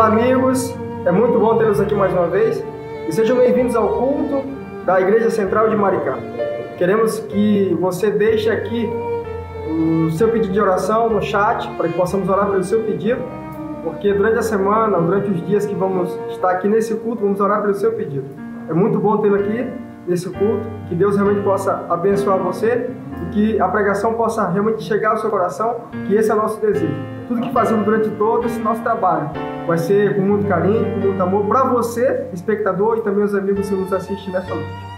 Olá, amigos, é muito bom tê-los aqui mais uma vez e sejam bem-vindos ao culto da Igreja Central de Maricá. Queremos que você deixe aqui o seu pedido de oração no chat para que possamos orar pelo seu pedido, porque durante a semana, durante os dias que vamos estar aqui nesse culto, vamos orar pelo seu pedido. É muito bom tê-lo aqui nesse culto, que Deus realmente possa abençoar você e que a pregação possa realmente chegar ao seu coração, que esse é o nosso desejo. Tudo que fazemos durante todo esse nosso trabalho vai ser com muito carinho, com muito amor para você, espectador, e também os amigos que nos assistem nessa noite.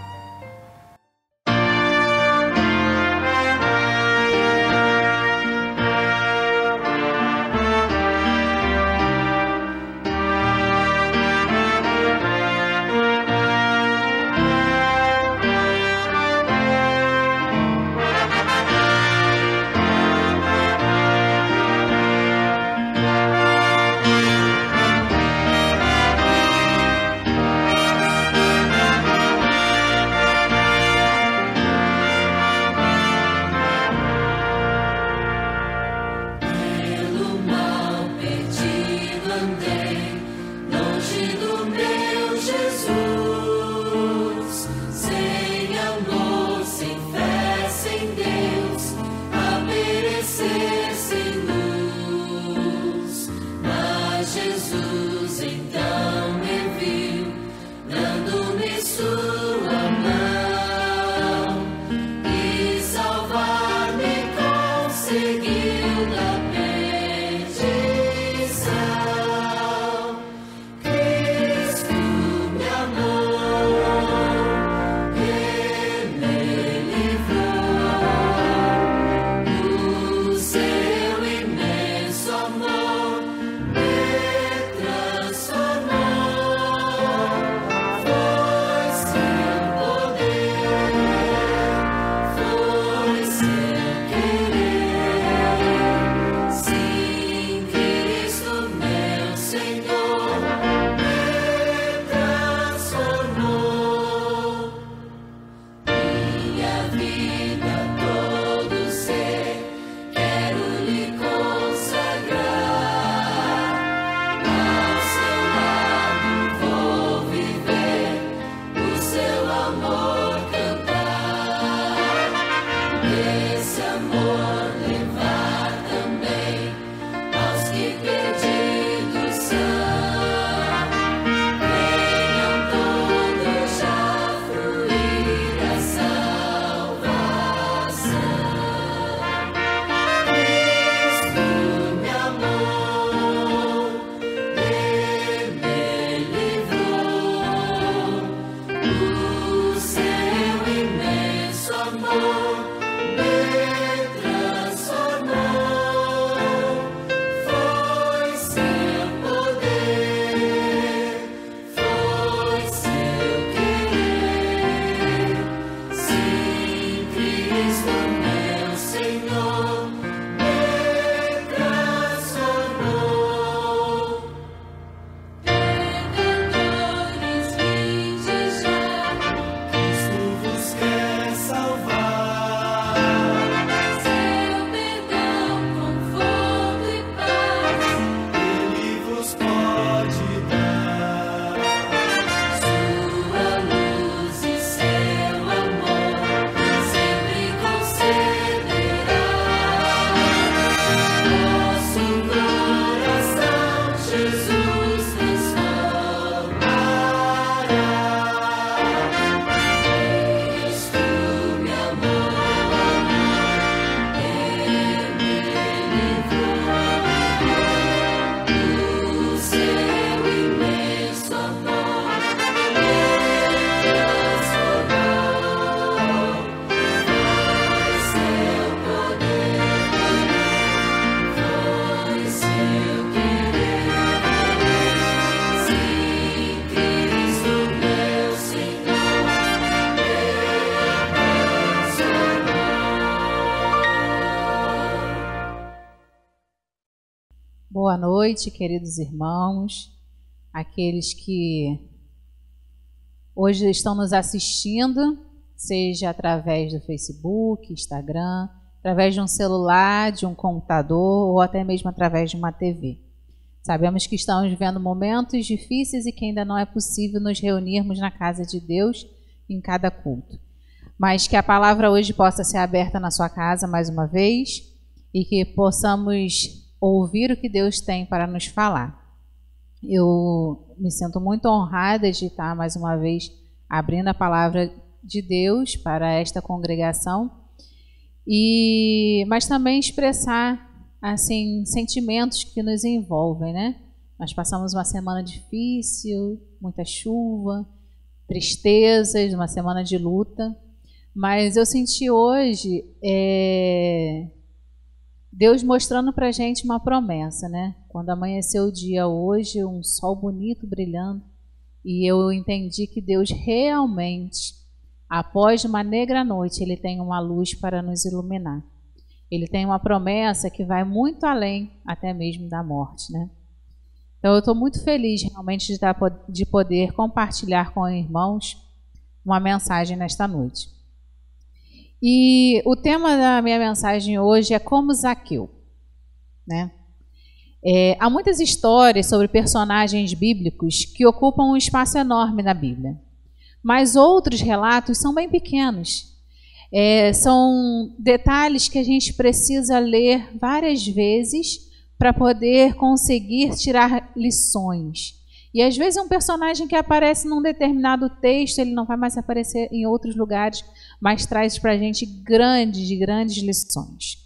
Boa noite, queridos irmãos, aqueles que hoje estão nos assistindo, seja através do Facebook, Instagram, através de um celular, de um computador ou até mesmo através de uma TV. Sabemos que estamos vivendo momentos difíceis e que ainda não é possível nos reunirmos na casa de Deus em cada culto. Mas que a palavra hoje possa ser aberta na sua casa mais uma vez e que possamos ouvir o que Deus tem para nos falar. Eu me sinto muito honrada de estar mais uma vez abrindo a palavra de Deus para esta congregação, mas também expressar assim sentimentos que nos envolvem, né? Nós passamos uma semana difícil, muita chuva, tristezas, uma semana de luta, mas eu senti hoje Deus mostrando para a gente uma promessa, né? Quando amanheceu o dia hoje, um sol bonito brilhando, e eu entendi que Deus realmente, após uma negra noite, Ele tem uma luz para nos iluminar. Ele tem uma promessa que vai muito além até mesmo da morte, né? Então eu estou muito feliz realmente de poder compartilhar com irmãos uma mensagem nesta noite. E o tema da minha mensagem hoje é como Zaqueu, né? Há muitas histórias sobre personagens bíblicos que ocupam um espaço enorme na Bíblia, mas outros relatos são bem pequenos. São detalhes que a gente precisa ler várias vezes para poder conseguir tirar lições. E às vezes um personagem que aparece num determinado texto, ele não vai mais aparecer em outros lugares, mas traz para a gente grandes lições.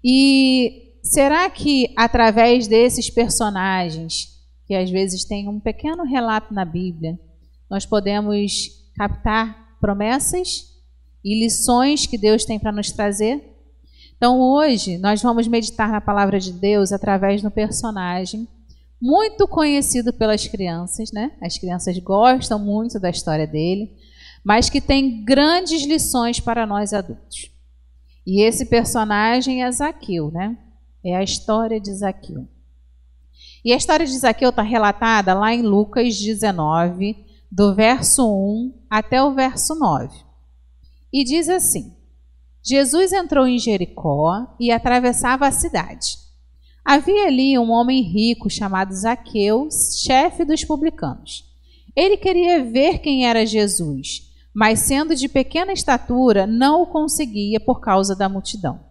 E será que através desses personagens, que às vezes tem um pequeno relato na Bíblia, nós podemos captar promessas e lições que Deus tem para nos trazer? Então hoje nós vamos meditar na palavra de Deus através de um personagem muito conhecido pelas crianças, né? As crianças gostam muito da história dele, mas que tem grandes lições para nós adultos. E esse personagem é Zaqueu, né? É a história de Zaqueu. E a história de Zaqueu está relatada lá em Lucas 19, do verso 1 até o verso 9. E diz assim: Jesus entrou em Jericó e atravessava a cidade. Havia ali um homem rico chamado Zaqueu, chefe dos publicanos. Ele queria ver quem era Jesus, mas sendo de pequena estatura, não o conseguia por causa da multidão.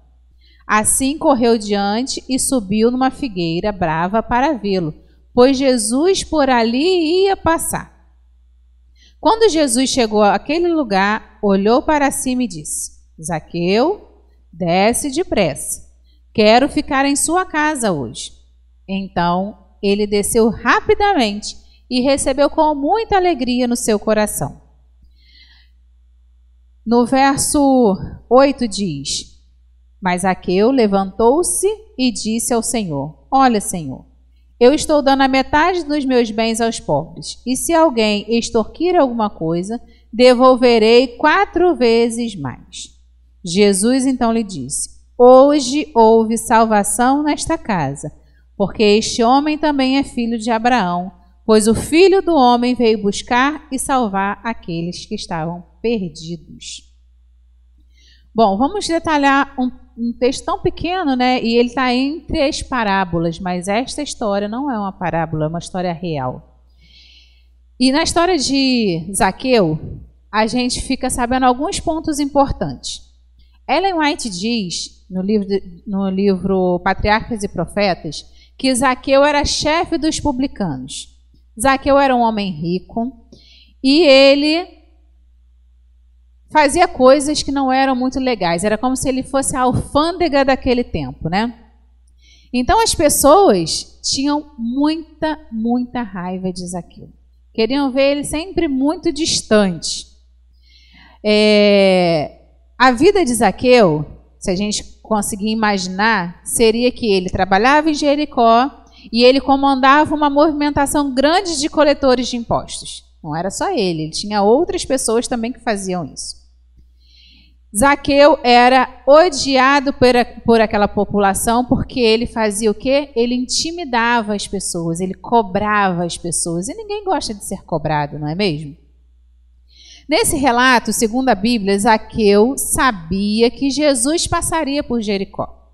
Assim correu diante e subiu numa figueira brava para vê-lo, pois Jesus por ali ia passar. Quando Jesus chegou àquele lugar, olhou para cima e disse: Zaqueu, desce depressa. Quero ficar em sua casa hoje. Então ele desceu rapidamente e recebeu com muita alegria no seu coração. No verso 8 diz: Mas Zaqueu levantou-se e disse ao Senhor: Olha, Senhor, eu estou dando a metade dos meus bens aos pobres, e se alguém extorquir alguma coisa, devolverei 4 vezes mais. Jesus então lhe disse: Hoje houve salvação nesta casa, porque este homem também é filho de Abraão, pois o Filho do Homem veio buscar e salvar aqueles que estavam perdidos. Bom, vamos detalhar um texto tão pequeno, né? E ele está entre as parábolas, mas esta história não é uma parábola, é uma história real. E na história de Zaqueu, a gente fica sabendo alguns pontos importantes. Ellen White diz, no livro Patriarcas e Profetas, que Zaqueu era chefe dos publicanos. Zaqueu era um homem rico e ele fazia coisas que não eram muito legais. Era como se ele fosse a alfândega daquele tempo, né? Então as pessoas tinham muita raiva de Zaqueu. Queriam ver ele sempre muito distante. A vida de Zaqueu, se a gente conseguir imaginar, seria que ele trabalhava em Jericó e ele comandava uma movimentação grande de coletores de impostos. Não era só ele tinha outras pessoas também que faziam isso. Zaqueu era odiado por aquela população porque ele fazia o quê? Ele intimidava as pessoas, ele cobrava as pessoas. E ninguém gosta de ser cobrado, não é mesmo? Nesse relato, segundo a Bíblia, Zaqueu sabia que Jesus passaria por Jericó.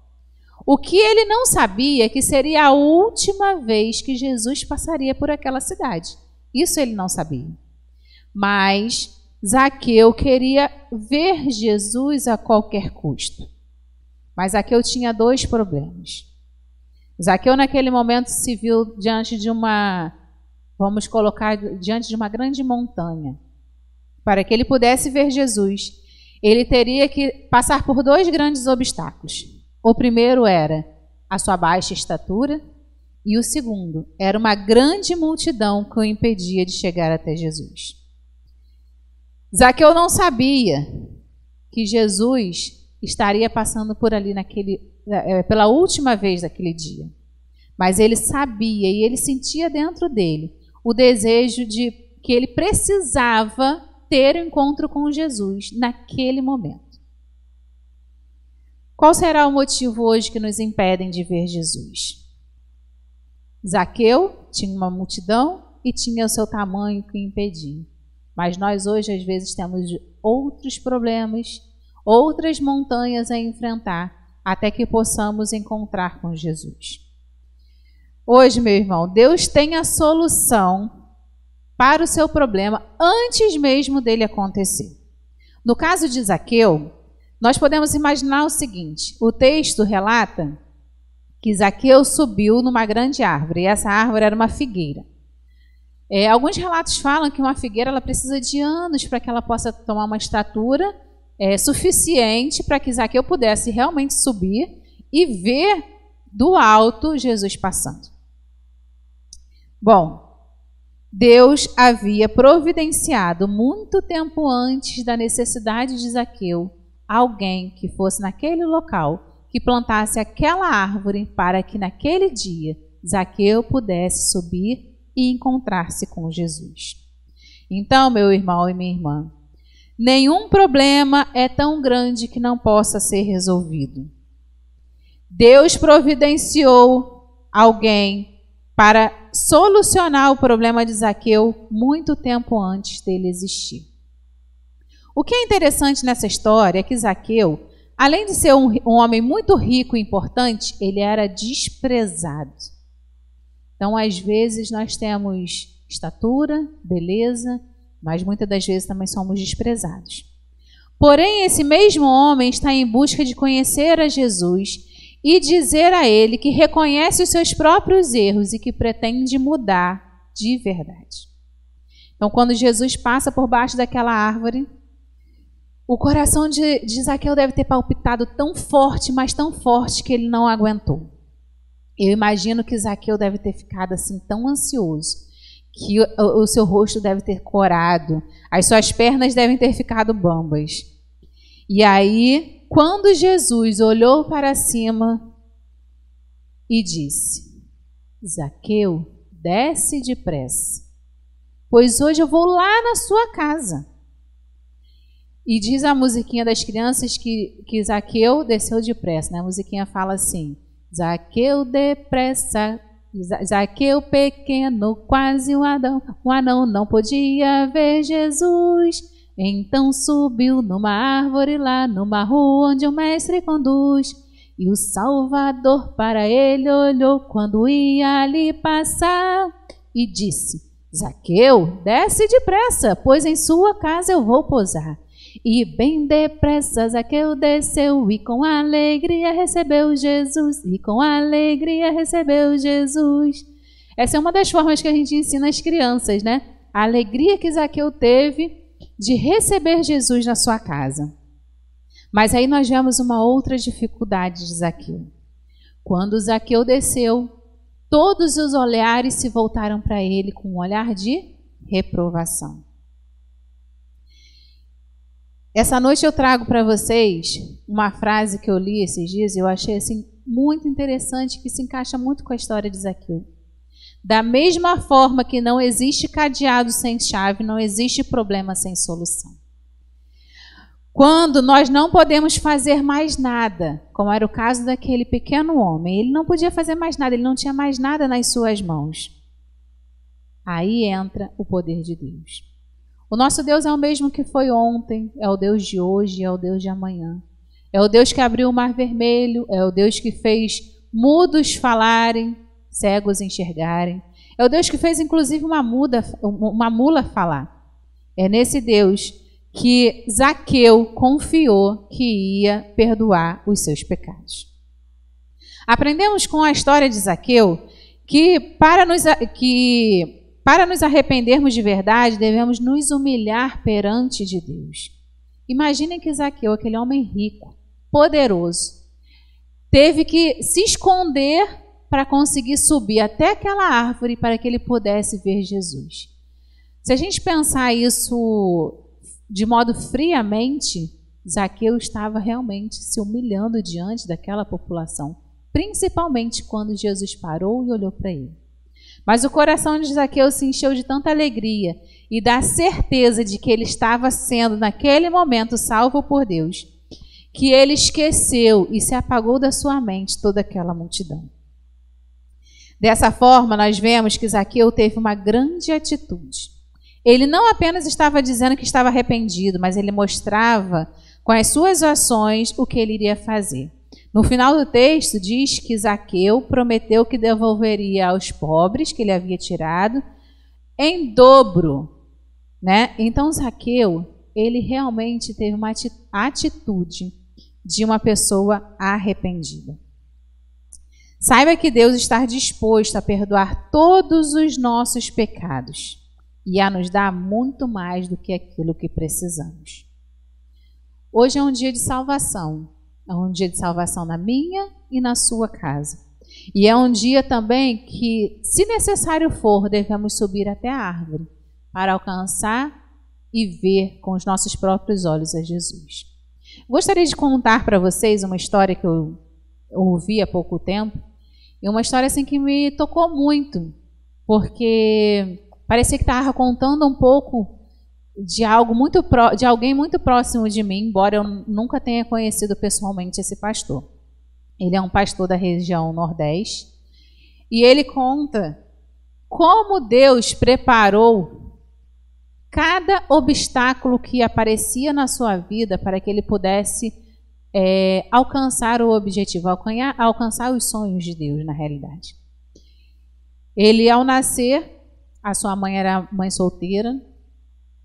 O que ele não sabia é que seria a última vez que Jesus passaria por aquela cidade. Isso ele não sabia. Mas Zaqueu queria ver Jesus a qualquer custo. Mas Zaqueu tinha dois problemas. Zaqueu naquele momento se viu diante de uma, vamos colocar, diante de uma grande montanha. Para que ele pudesse ver Jesus, ele teria que passar por dois grandes obstáculos. O primeiro era a sua baixa estatura e o segundo era uma grande multidão que o impedia de chegar até Jesus. Zaqueu não sabia que Jesus estaria passando por ali pela última vez daquele dia. Mas ele sabia e ele sentia dentro dele o desejo de que ele precisava ter um encontro com Jesus naquele momento. Qual será o motivo hoje que nos impedem de ver Jesus? Zaqueu tinha uma multidão e tinha o seu tamanho que o impedia. Mas nós hoje, às vezes, temos outros problemas, outras montanhas a enfrentar, até que possamos encontrar com Jesus. Hoje, meu irmão, Deus tem a solução para o seu problema antes mesmo dele acontecer. No caso de Zaqueu, nós podemos imaginar o seguinte: o texto relata que Zaqueu subiu numa grande árvore, e essa árvore era uma figueira. Alguns relatos falam que uma figueira ela precisa de anos para que ela possa tomar uma estatura suficiente para que Zaqueu pudesse realmente subir e ver do alto Jesus passando. Bom, Deus havia providenciado muito tempo antes da necessidade de Zaqueu alguém que fosse naquele local, que plantasse aquela árvore para que naquele dia Zaqueu pudesse subir e encontrar-se com Jesus. Então, meu irmão e minha irmã, nenhum problema é tão grande que não possa ser resolvido. Deus providenciou alguém para solucionar o problema de Zaqueu muito tempo antes dele existir. O que é interessante nessa história é que Zaqueu, além de ser um homem muito rico e importante, ele era desprezado. Então, às vezes, nós temos estatura, beleza, mas muitas das vezes também somos desprezados. Porém, esse mesmo homem está em busca de conhecer a Jesus e dizer a ele que reconhece os seus próprios erros e que pretende mudar de verdade. Então, quando Jesus passa por baixo daquela árvore, o coração de Zaqueu deve ter palpitado tão forte, mas tão forte que ele não aguentou. Eu imagino que Zaqueu deve ter ficado assim tão ansioso, que o seu rosto deve ter corado, as suas pernas devem ter ficado bambas. E aí, quando Jesus olhou para cima e disse: Zaqueu, desce depressa, pois hoje eu vou lá na sua casa. E diz a musiquinha das crianças que Zaqueu desceu depressa, né? A musiquinha fala assim: Zaqueu depressa, Zaqueu pequeno, quase um anão não podia ver Jesus. Então subiu numa árvore lá, numa rua onde o mestre conduz. E o Salvador para ele olhou quando ia ali passar e disse: Zaqueu, desce depressa, pois em sua casa eu vou posar. E bem depressa Zaqueu desceu e com alegria recebeu Jesus. E com alegria recebeu Jesus. Essa é uma das formas que a gente ensina as crianças, né? A alegria que Zaqueu teve de receber Jesus na sua casa. Mas aí nós vemos uma outra dificuldade de Zaqueu. Quando Zaqueu desceu, todos os olhares se voltaram para ele com um olhar de reprovação. Essa noite eu trago para vocês uma frase que eu li esses dias e eu achei assim muito interessante, que se encaixa muito com a história de Zaqueu. Da mesma forma que não existe cadeado sem chave, não existe problema sem solução. Quando nós não podemos fazer mais nada, como era o caso daquele pequeno homem, ele não podia fazer mais nada, ele não tinha mais nada nas suas mãos. Aí entra o poder de Deus. O nosso Deus é o mesmo que foi ontem, é o Deus de hoje, é o Deus de amanhã. É o Deus que abriu o mar vermelho, é o Deus que fez mudos falarem, cegos enxergarem. É o Deus que fez, inclusive, uma mula falar. É nesse Deus que Zaqueu confiou que ia perdoar os seus pecados. Aprendemos com a história de Zaqueu que para nos arrependermos de verdade, devemos nos humilhar perante de Deus. Imaginem que Zaqueu, aquele homem rico, poderoso, teve que se esconder para conseguir subir até aquela árvore para que ele pudesse ver Jesus. Se a gente pensar isso de modo friamente, Zaqueu estava realmente se humilhando diante daquela população, principalmente quando Jesus parou e olhou para ele. Mas o coração de Zaqueu se encheu de tanta alegria e da certeza de que ele estava sendo, naquele momento, salvo por Deus, que ele esqueceu e se apagou da sua mente toda aquela multidão. Dessa forma, nós vemos que Zaqueu teve uma grande atitude. Ele não apenas estava dizendo que estava arrependido, mas ele mostrava com as suas ações o que ele iria fazer. No final do texto diz que Zaqueu prometeu que devolveria aos pobres que ele havia tirado em dobro, né? Então Zaqueu, ele realmente teve uma atitude de uma pessoa arrependida. Saiba que Deus está disposto a perdoar todos os nossos pecados e a nos dar muito mais do que aquilo que precisamos. Hoje é um dia de salvação. É um dia de salvação na minha e na sua casa. E é um dia também que, se necessário for, devemos subir até a árvore para alcançar e ver com os nossos próprios olhos a Jesus. Gostaria de contar para vocês uma história que eu ouvi há pouco tempo. E uma história assim que me tocou muito, porque parecia que estava contando um pouco de alguém muito próximo de mim, embora eu nunca tenha conhecido pessoalmente esse pastor. Ele é um pastor da região Nordeste e ele conta como Deus preparou cada obstáculo que aparecia na sua vida para que ele pudesse alcançar o objetivo, alcançar os sonhos de Deus na realidade. Ele, ao nascer, a sua mãe era mãe solteira,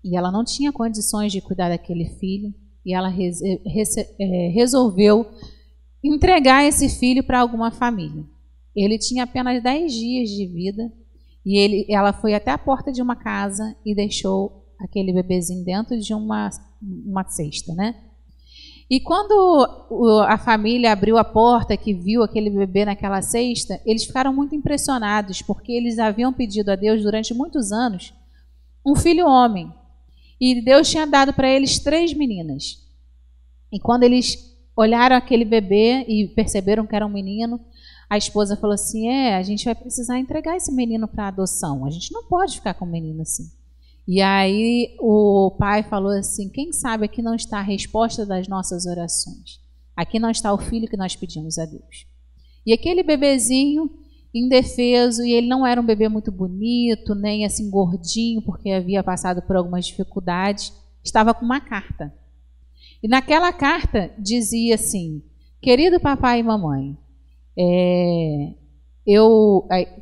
e ela não tinha condições de cuidar daquele filho, e ela resolveu entregar esse filho para alguma família. Ele tinha apenas 10 dias de vida, e ela foi até a porta de uma casa e deixou aquele bebezinho dentro de uma cesta, né? E quando a família abriu a porta, que viu aquele bebê naquela cesta, eles ficaram muito impressionados, porque eles haviam pedido a Deus durante muitos anos um filho homem. E Deus tinha dado para eles 3 meninas. E quando eles olharam aquele bebê e perceberam que era um menino, a esposa falou assim, a gente vai precisar entregar esse menino para adoção. A gente não pode ficar com um menino assim. E aí o pai falou assim, quem sabe aqui não está a resposta das nossas orações. Aqui não está o filho que nós pedimos a Deus. E aquele bebezinho indefeso, e ele não era um bebê muito bonito, nem assim gordinho, porque havia passado por algumas dificuldades, estava com uma carta. E naquela carta dizia assim, querido papai e mamãe,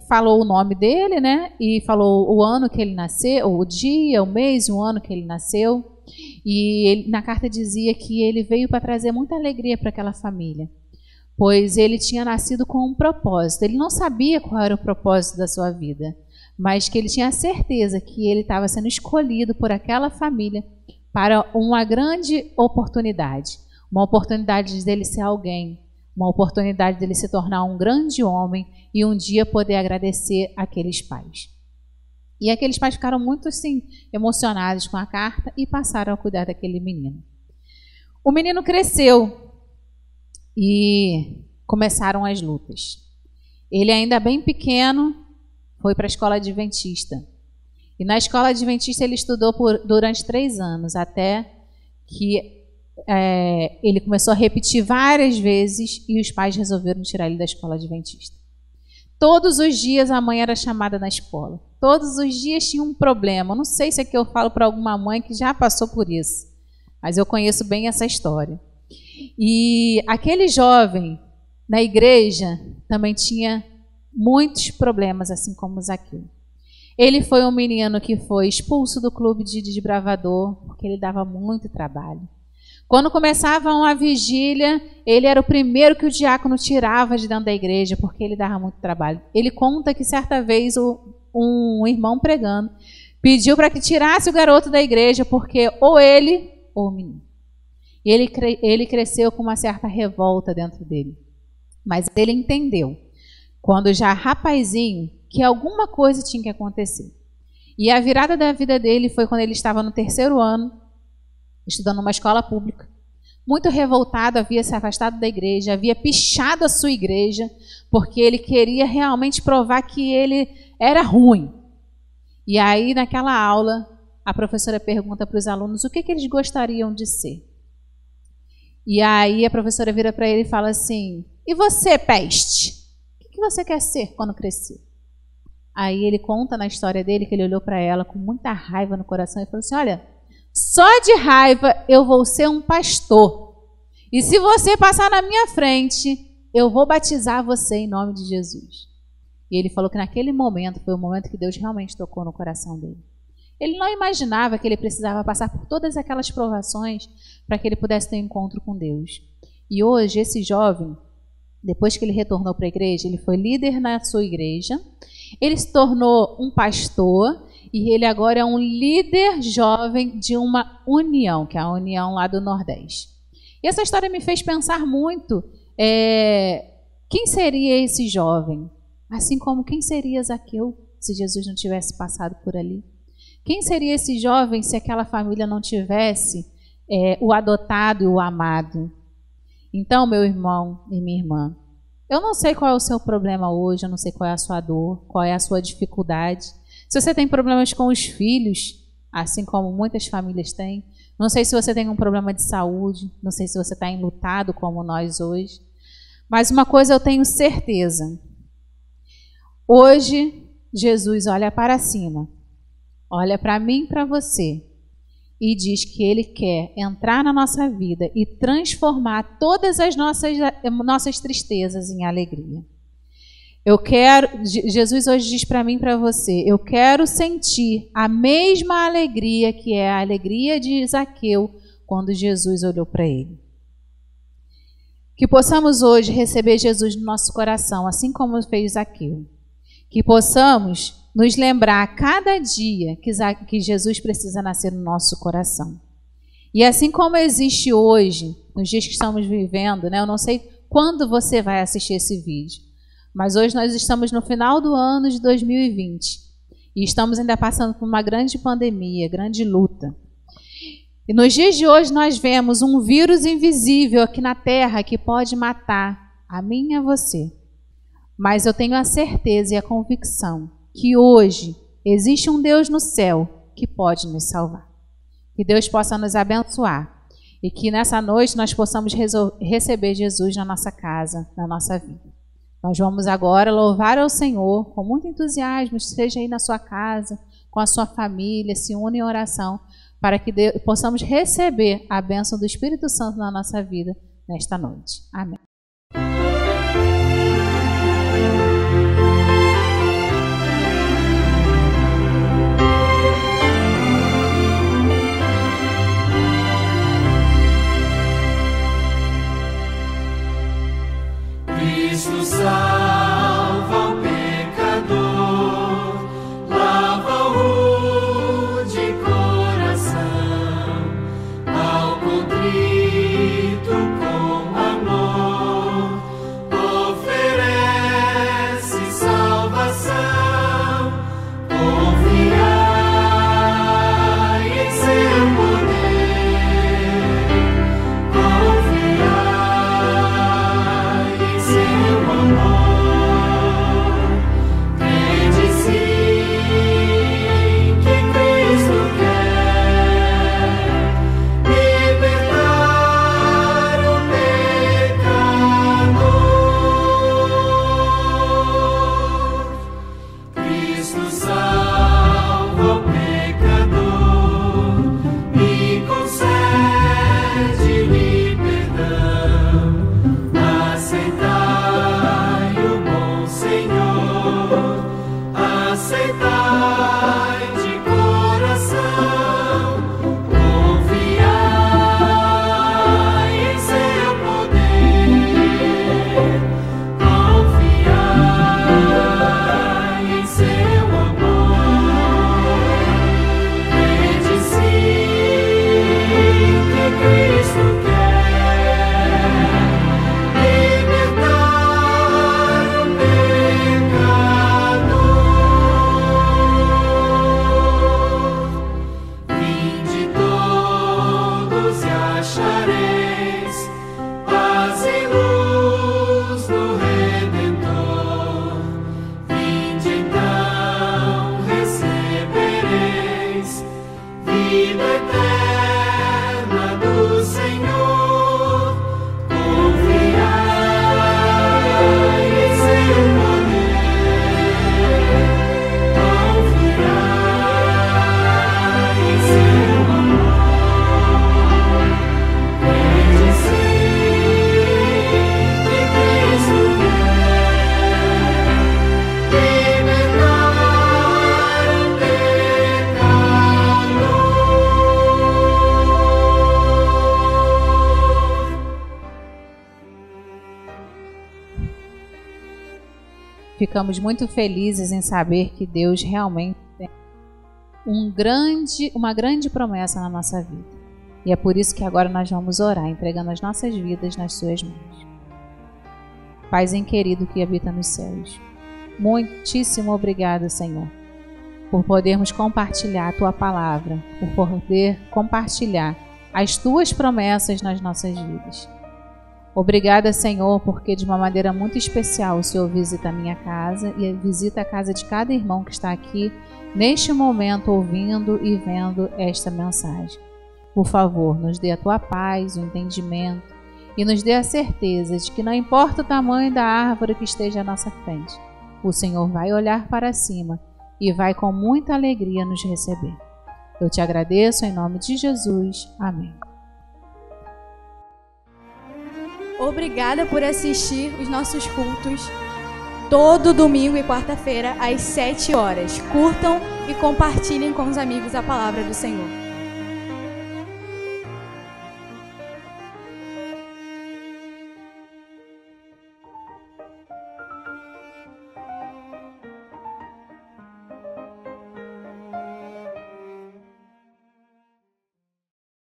falou o nome dele, né? E falou o ano que ele nasceu, o dia, o mês, o ano que ele nasceu. E na carta dizia que ele veio para trazer muita alegria para aquela família, pois ele tinha nascido com um propósito. Ele não sabia qual era o propósito da sua vida, mas que ele tinha certeza que ele estava sendo escolhido por aquela família para uma grande oportunidade. Uma oportunidade dele ser alguém, uma oportunidade dele se tornar um grande homem e um dia poder agradecer aqueles pais. E aqueles pais ficaram muito assim, emocionados com a carta e passaram a cuidar daquele menino. O menino cresceu e começaram as lutas. Ele, ainda bem pequeno, foi para a escola adventista. E na escola adventista ele estudou durante 3 anos, até que ele começou a repetir várias vezes e os pais resolveram tirar ele da escola adventista. Todos os dias a mãe era chamada na escola. Todos os dias tinha um problema. Não sei se aqui eu falo para alguma mãe que já passou por isso, mas eu conheço bem essa história. E aquele jovem na igreja também tinha muitos problemas, assim como Zaqueu. Ele foi um menino que foi expulso do clube de desbravador, porque ele dava muito trabalho. Quando começava uma vigília, ele era o primeiro que o diácono tirava de dentro da igreja, porque ele dava muito trabalho. Ele conta que certa vez um irmão pregando pediu para que tirasse o garoto da igreja, porque ou ele ou o menino. E ele cresceu com uma certa revolta dentro dele. Mas ele entendeu, quando já rapazinho, que alguma coisa tinha que acontecer. E a virada da vida dele foi quando ele estava no 3º ano, estudando numa escola pública. Muito revoltado, havia se afastado da igreja, havia pichado a sua igreja, porque ele queria realmente provar que ele era ruim. E aí, naquela aula, a professora pergunta para os alunos o que eles gostariam de ser. E aí a professora vira para ele e fala assim: e você, peste? O que você quer ser quando crescer? Aí ele conta na história dele que ele olhou para ela com muita raiva no coração e falou assim: olha, só de raiva eu vou ser um pastor. E se você passar na minha frente, eu vou batizar você em nome de Jesus. E ele falou que naquele momento foi o momento que Deus realmente tocou no coração dele. Ele não imaginava que ele precisava passar por todas aquelas provações para que ele pudesse ter um encontro com Deus. E hoje, esse jovem, depois que ele retornou para a igreja, ele foi líder na sua igreja, ele se tornou um pastor e ele agora é um líder jovem de uma união, que é a união lá do Nordeste. E essa história me fez pensar muito, quem seria esse jovem? Assim como quem seria Zaqueu se Jesus não tivesse passado por ali? Quem seria esse jovem se aquela família não tivesse o adotado e o amado? Então, meu irmão e minha irmã, eu não sei qual é o seu problema hoje, eu não sei qual é a sua dor, qual é a sua dificuldade. Se você tem problemas com os filhos, assim como muitas famílias têm, não sei se você tem um problema de saúde, não sei se você está enlutado como nós hoje, mas uma coisa eu tenho certeza. Hoje, Jesus olha para cima, olha para mim e para você e diz que Ele quer entrar na nossa vida e transformar todas as nossas tristezas em alegria. Jesus hoje diz para mim e para você, eu quero sentir a mesma alegria que é a alegria de Zaqueu quando Jesus olhou para ele. Que possamos hoje receber Jesus no nosso coração, assim como fez Zaqueu. Que possamos nos lembrar a cada dia que Jesus precisa nascer no nosso coração. E assim como existe hoje, nos dias que estamos vivendo, né, eu não sei quando você vai assistir esse vídeo, mas hoje nós estamos no final do ano de 2020 e estamos ainda passando por uma grande pandemia, grande luta. E nos dias de hoje nós vemos um vírus invisível aqui na Terra que pode matar a mim e a você. Mas eu tenho a certeza e a convicção que hoje existe um Deus no céu que pode nos salvar. Que Deus possa nos abençoar e que nessa noite nós possamos receber Jesus na nossa casa, na nossa vida. Nós vamos agora louvar ao Senhor com muito entusiasmo, esteja aí na sua casa, com a sua família, se une em oração, para que possamos receber a bênção do Espírito Santo na nossa vida nesta noite. Amém. Cristo salva o pecador, lava-o de coração, ao contrito com amor. ficamos muito felizes em saber que Deus realmente tem uma grande promessa na nossa vida. E é por isso que agora nós vamos orar, entregando as nossas vidas nas suas mãos. Paizinho querido que habita nos céus, muitíssimo obrigado, Senhor, por podermos compartilhar a Tua palavra, por poder compartilhar as Tuas promessas nas nossas vidas. Obrigada, Senhor, porque de uma maneira muito especial o Senhor visita a minha casa e visita a casa de cada irmão que está aqui neste momento ouvindo e vendo esta mensagem. Por favor, nos dê a Tua paz, o entendimento e nos dê a certeza de que não importa o tamanho da árvore que esteja à nossa frente, o Senhor vai olhar para cima e vai com muita alegria nos receber. Eu te agradeço em nome de Jesus. Amém. Obrigada por assistir os nossos cultos todo domingo e quarta-feira às 7 horas. Curtam e compartilhem com os amigos a palavra do Senhor.